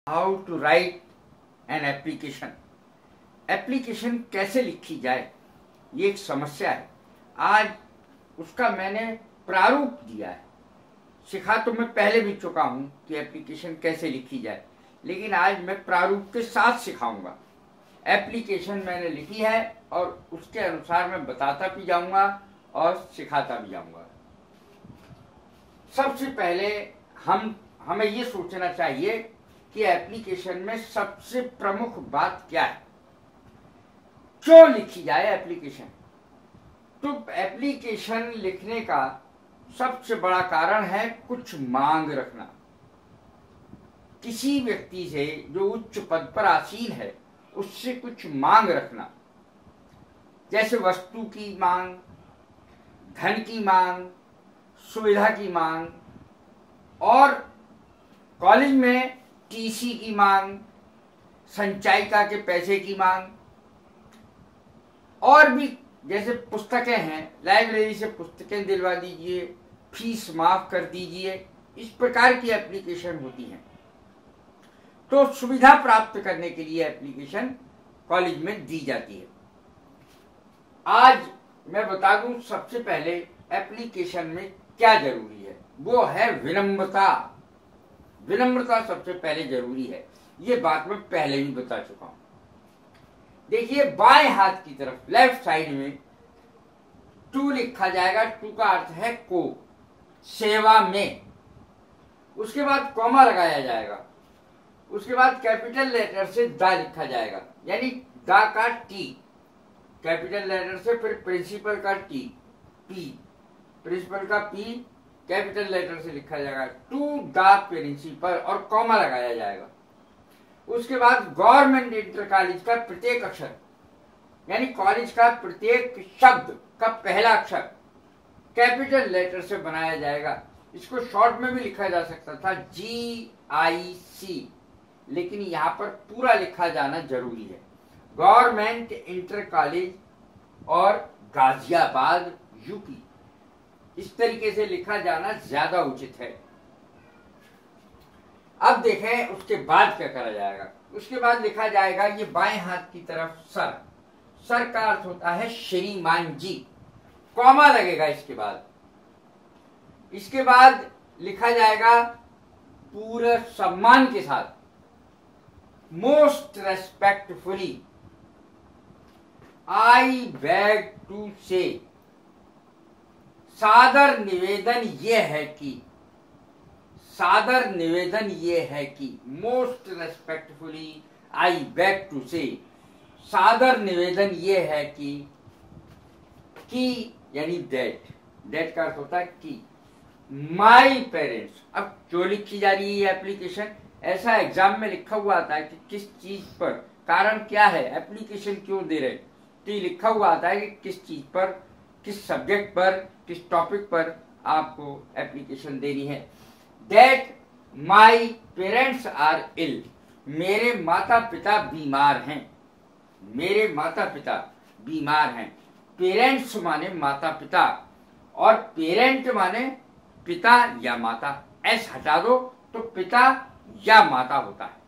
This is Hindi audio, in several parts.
How to write an application. Application कैसे लिखी जाए, ये एक समस्या है। आज उसका मैंने प्रारूप दिया है। सिखा तो मैं पहले भी चुका हूं कि एप्लीकेशन कैसे लिखी जाए, लेकिन आज मैं प्रारूप के साथ सिखाऊंगा। एप्लीकेशन मैंने लिखी है और उसके अनुसार मैं बताता भी जाऊंगा और सिखाता भी जाऊंगा। सबसे पहले हमें ये सोचना चाहिए कि एप्लीकेशन में सबसे प्रमुख बात क्या है, क्यों लिखी जाए एप्लीकेशन। तो एप्लीकेशन लिखने का सबसे बड़ा कारण है कुछ मांग रखना। किसी व्यक्ति से जो उच्च पद पर आसीन है उससे कुछ मांग रखना, जैसे वस्तु की मांग, धन की मांग, सुविधा की मांग, और कॉलेज में टीसी की मांग, संचायिका के पैसे की मांग, और भी जैसे पुस्तकें हैं, लाइब्रेरी से पुस्तकें दिलवा दीजिए, फीस माफ कर दीजिए, इस प्रकार की एप्लीकेशन होती हैं। तो सुविधा प्राप्त करने के लिए एप्लीकेशन कॉलेज में दी जाती है। आज मैं बता दूं सबसे पहले एप्लीकेशन में क्या जरूरी है, वो है विनम्रता। विनम्रता सबसे पहले जरूरी है, ये बात मैं पहले भी बता चुका हूं। देखिए, बाएं हाथ की तरफ लेफ्ट साइड में टू लिखा जाएगा। टू का अर्थ है को, सेवा में। उसके बाद कॉमा लगाया जाएगा। उसके बाद कैपिटल लेटर से दा लिखा जाएगा, यानी दा का टी, कैपिटल लेटर से, फिर प्रिंसिपल का टी, पी, प्रिंसिपल का पी, कैपिटल लेटर से लिखा जाएगा टू द प्रिंसिपल, और कॉमा लगाया जाएगा। उसके बाद गवर्नमेंट इंटर कॉलेज का प्रत्येक अक्षर, यानी कॉलेज का प्रत्येक शब्द का पहला अक्षर कैपिटल लेटर से बनाया जाएगा। इसको शॉर्ट में भी लिखा जा सकता था GIC, लेकिन यहाँ पर पूरा लिखा जाना जरूरी है। गवर्नमेंट इंटर कॉलेज और गाजियाबाद UP, इस तरीके से लिखा जाना ज्यादा उचित है। अब देखें उसके बाद क्या करा जाएगा। उसके बाद लिखा जाएगा, ये बाएं हाथ की तरफ सर, सर का अर्थ होता है श्रीमान जी, कॉमा लगेगा इसके बाद। इसके बाद लिखा जाएगा पूरे सम्मान के साथ, most respectfully, I beg to say, सादर निवेदन ये है कि, सादर निवेदन ये है कि, most respectfully I beg to say, सादर निवेदन ये है कि यानी दैट का अर्थ होता है कि, माई पेरेंट्स। अब क्यों लिखी जा रही है एप्लीकेशन, ऐसा एग्जाम में लिखा हुआ आता है कि किस चीज पर, कारण क्या है, एप्लीकेशन क्यों दे रहे, तो लिखा हुआ आता है कि किस चीज पर, किस सब्जेक्ट पर, किस टॉपिक पर आपको एप्लीकेशन देनी है। That my parents are ill, मेरे माता पिता बीमार हैं, मेरे माता पिता बीमार हैं। पेरेंट्स माने माता पिता, और पेरेंट माने पिता या माता, एस हटा दो तो पिता या माता होता है।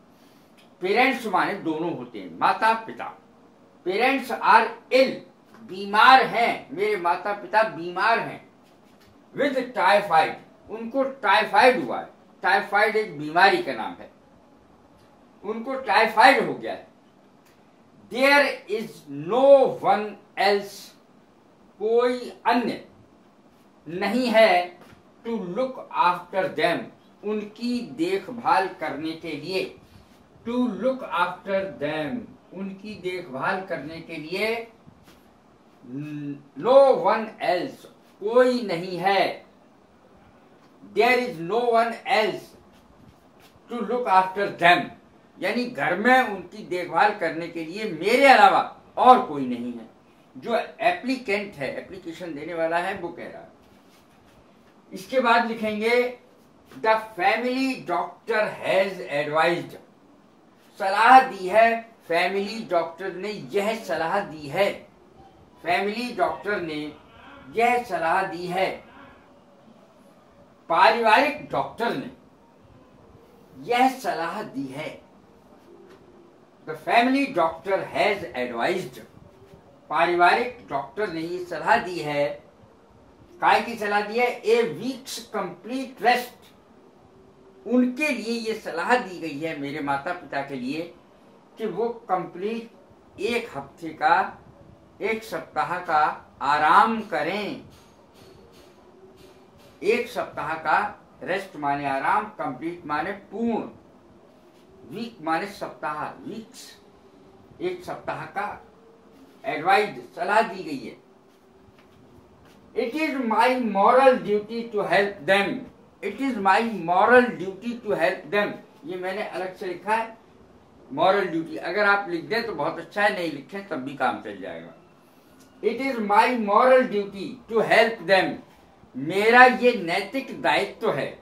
पेरेंट्स माने दोनों होते हैं, माता पिता। पेरेंट्स आर इल, बीमार हैं, मेरे माता पिता बीमार हैं। विद टाइफाइड, उनको टाइफाइड हुआ है। टाइफाइड एक बीमारी का नाम है, उनको टाइफाइड हो गया है। There is no one else, कोई अन्य नहीं है, टू लुक आफ्टर देम, उनकी देखभाल करने के लिए। टू लुक आफ्टर देम, उनकी देखभाल करने के लिए। नो वन एल्स, कोई नहीं है। There is no one else to look after them, यानी घर में उनकी देखभाल करने के लिए मेरे अलावा और कोई नहीं है। जो एप्लीकेंट है, एप्लीकेशन देने वाला है, वो कह रहा है। इसके बाद लिखेंगे, the family doctor has advised, सलाह दी है, फैमिली डॉक्टर ने यह सलाह दी है, फैमिली डॉक्टर ने यह सलाह दी है। पारिवारिक डॉक्टर ने, यह सलाह दी है, the family doctor has advised, पारिवारिक डॉक्टर ने ये सलाह दी है, काय की सलाह दी है, ए वीक्स कंप्लीट रेस्ट, उनके लिए ये सलाह दी गई है, मेरे माता पिता के लिए, कि वो कंप्लीट एक हफ्ते का, एक सप्ताह का आराम करें। एक सप्ताह का, रेस्ट माने आराम, कंप्लीट माने पूर्ण, वीक माने सप्ताह, वीक्स, एक सप्ताह का एडवाइज, सलाह दी गई है। It is my moral duty to help them, it is my moral duty to help them, ये मैंने अलग से लिखा है मॉरल ड्यूटी, अगर आप लिख दें तो बहुत अच्छा है, नहीं लिखें तब भी काम चल जाएगा। It is my moral duty to help them, मेरा ये नैतिक दायित्व है,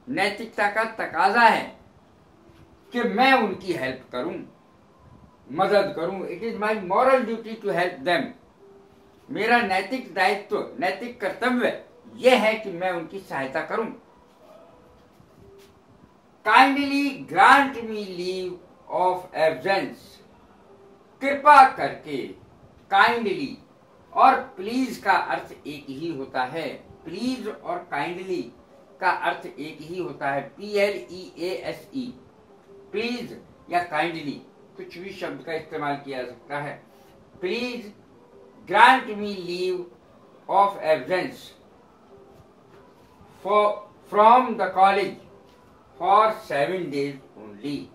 नैतिकता का तकाजा है कि मैं उनकी हेल्प करूं, मदद करूं। It is my moral duty to help them, मेरा नैतिक दायित्व, नैतिक कर्तव्य यह है कि मैं उनकी सहायता करूं। Kindly grant me leave of absence, कृपा करके, काइंडली और प्लीज का अर्थ एक ही होता है, प्लीज और काइंडली का अर्थ एक ही होता है, PLEASE, प्लीज या काइंडली, कुछ भी शब्द का इस्तेमाल किया जा सकता है। Please grant me leave of absence from the college for 7 days only,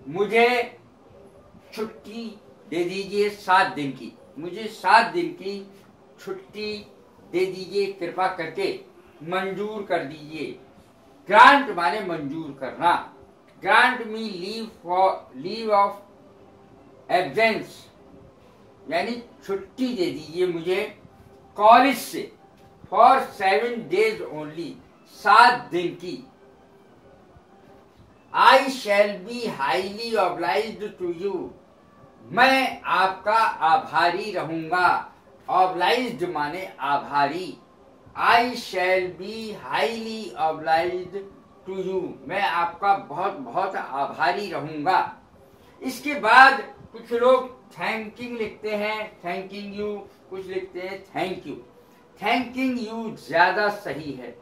मुझे छुट्टी दे दीजिए 7 दिन की, मुझे 7 दिन की छुट्टी दे दीजिए, कृपा करके मंजूर कर दीजिए। ग्रांट माने मंजूर करना, grant me leave of absence यानी छुट्टी दे दीजिए मुझे कॉलेज से, फॉर 7 days ओनली, 7 दिन की। I shall be highly obliged to you, मैं आपका आभारी रहूंगा, ऑब्लाइज्ड माने आभारी। I shall be highly obliged to you, मैं आपका बहुत बहुत आभारी रहूंगा। इसके बाद कुछ लोग थैंकिंग लिखते हैं, थैंकिंग यू, कुछ लिखते हैं थैंक यू। थैंकिंग यू ज्यादा सही है,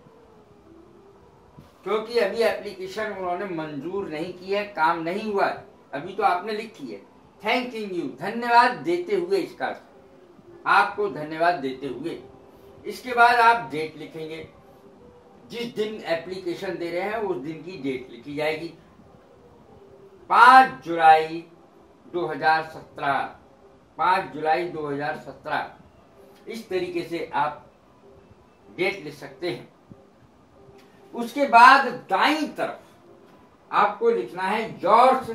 क्योंकि अभी एप्लीकेशन उन्होंने मंजूर नहीं की है, काम नहीं हुआ है, अभी तो आपने लिखी है। थैंकिंग यू, धन्यवाद देते हुए, इसका आपको धन्यवाद देते हुए। इसके बाद आप डेट लिखेंगे, जिस दिन एप्लीकेशन दे रहे हैं उस दिन की डेट लिखी जाएगी, 5 जुलाई 2017, 5 जुलाई 2017, इस तरीके से आप डेट लिख सकते हैं। उसके बाद दाईं तरफ आपको लिखना है योर्स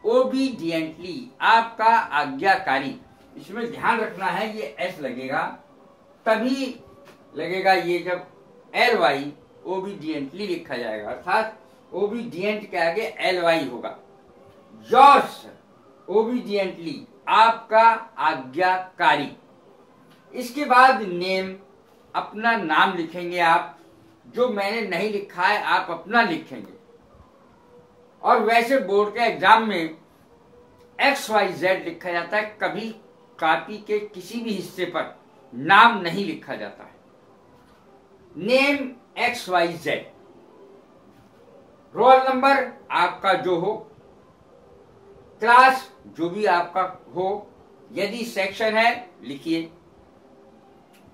ओबीडियंटली, आपका आज्ञाकारी। इसमें ध्यान रखना है ये एस लगेगा, तभी लगेगा ये जब LY ओबीडियंटली लिखा जाएगा, अर्थात ओबीडियंट के आगे LY होगा। योर्स ओबीडियंटली, आपका आज्ञाकारी। इसके बाद नेम, अपना नाम लिखेंगे आप, जो मैंने नहीं लिखा है आप अपना लिखेंगे। और वैसे बोर्ड के एग्जाम में XYZ लिखा जाता है, कभी कॉपी के किसी भी हिस्से पर नाम नहीं लिखा जाता है। नेम XYZ, रोल नंबर आपका जो हो, क्लास जो भी आपका हो, यदि सेक्शन है लिखिए।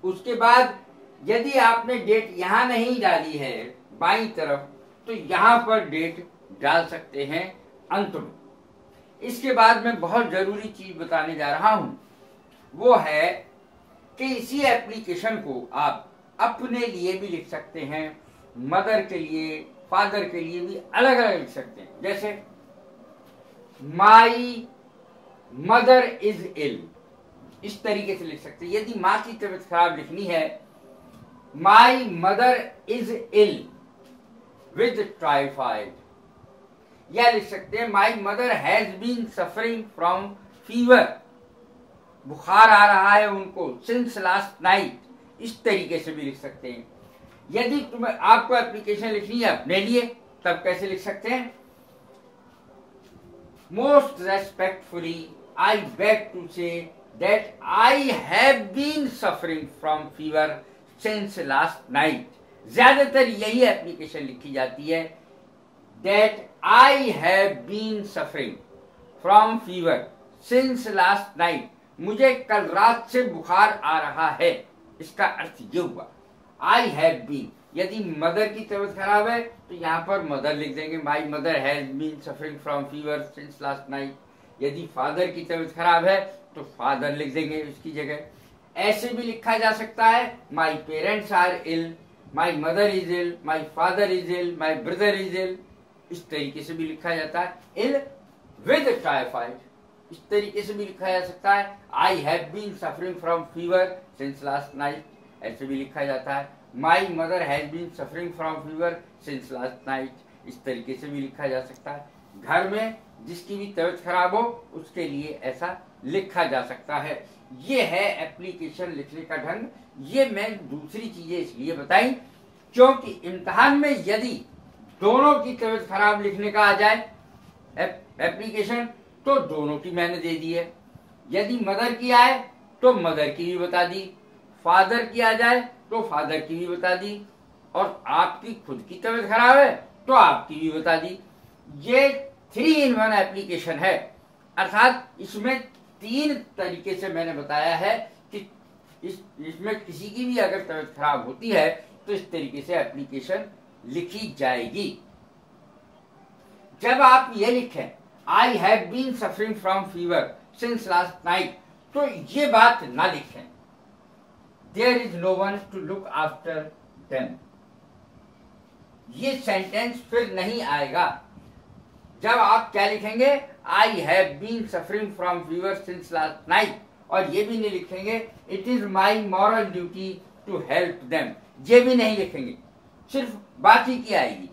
उसके बाद यदि आपने डेट यहां नहीं डाली है बाईं तरफ, तो यहां पर डेट डाल सकते हैं अंत में। इसके बाद मैं बहुत जरूरी चीज बताने जा रहा हूं, वो है कि इसी एप्लीकेशन को आप अपने लिए भी लिख सकते हैं, मदर के लिए, फादर के लिए भी अलग अलग लिख सकते हैं। जैसे माई मदर इज इल, इस तरीके से लिख सकते हैं। यदि माँ की तबीयत खराब लिखनी है, my mother is ill with typhoid, या लिख सकते हैं my mother has been suffering from fever, बुखार आ रहा है उनको, सिंस लास्ट नाइट, इस तरीके से भी लिख सकते हैं। यदि आपको एप्लीकेशन लिखनी है अपने लिए, तब कैसे लिख सकते हैं? Most respectfully I beg to say that I have been suffering from fever since last night. ज्यादातर यही एप्लीकेशन लिखी जाती है, that I have been suffering from fever since last night. मुझे कल रात से बुखार आ रहा है। इसका अर्थ ये हुआ, आई हैव बीन। यदि मदर की तबीयत खराब है तो यहाँ पर मदर लिख देंगे, my mother has been suffering from fever since last night. यदि फादर की तबीयत खराब है तो फादर लिख देंगे उसकी जगह। ऐसे भी लिखा जा सकता है, my parents are ill, my mother is ill, my father is ill, my brother is ill. इस तरीके से भी लिखा जाता है। इल विद टाइफाइड, इस तरीके से भी लिखा जा सकता है। I have been suffering from fever since last night, ऐसे भी लिखा जाता है। My mother has been suffering from fever since last night, इस तरीके से भी लिखा जा सकता है। घर में जिसकी भी तबीयत खराब हो उसके लिए ऐसा लिखा जा सकता है। ये है एप्लीकेशन लिखने का ढंग। ये मैं दूसरी चीजें इसलिए बताई क्योंकि इम्तिहान में यदि दोनों की तबीयत खराब लिखने का आ जाए एप्लीकेशन तो दोनों की मैंने दे दी है। यदि मदर की आए तो मदर की भी बता दी, फादर की आ जाए तो फादर की भी बता दी, और आपकी खुद की तबीयत खराब है तो आपकी भी बता दी। ये 3-in-1 एप्लीकेशन है, अर्थात इसमें 3 तरीके से मैंने बताया है कि इसमें किसी की भी अगर तबीयत खराब होती है तो इस तरीके से एप्लीकेशन लिखी जाएगी। जब आप ये लिखें I have been suffering from fever since last night, तो ये बात ना लिखें there is no one to look after them. ये सेंटेंस फिर नहीं आएगा। जब आप क्या लिखेंगे, I have been suffering from fever since last night, और ये भी नहीं लिखेंगे it is my moral duty to help them, ये भी नहीं लिखेंगे, सिर्फ बाकी की आएगी।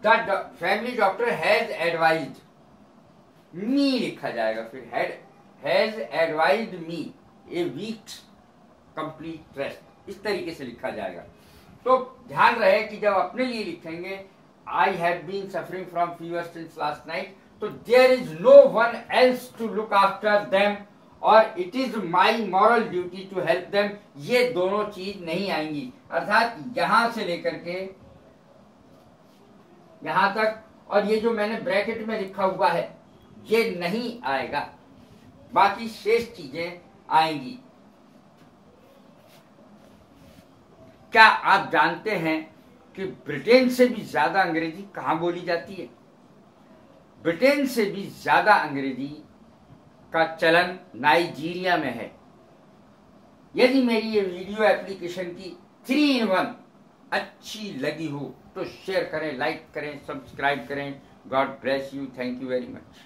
The family doctor has advised मी लिखा जाएगा, फिर has advised me A weeks complete rest, इस तरीके से लिखा जाएगा। तो ध्यान रहे कि जब अपने लिए लिखेंगे I have been suffering from fever since last night, तो there is no one else to look after them और it is my moral duty to help them, ये दोनों चीज नहीं आएंगी। अर्थात यहां से लेकर के यहां तक, और ये जो मैंने ब्रैकेट में लिखा हुआ है ये नहीं आएगा, बाकी शेष चीजें आएंगी। क्या आप जानते हैं कि ब्रिटेन से भी ज्यादा अंग्रेजी कहां बोली जाती है? ब्रिटेन से भी ज्यादा अंग्रेजी का चलन नाइजीरिया में है। यदि मेरी ये वीडियो एप्लीकेशन की 3-in-1 अच्छी लगी हो तो शेयर करें, लाइक करें, सब्सक्राइब करें। God bless you, thank you very much.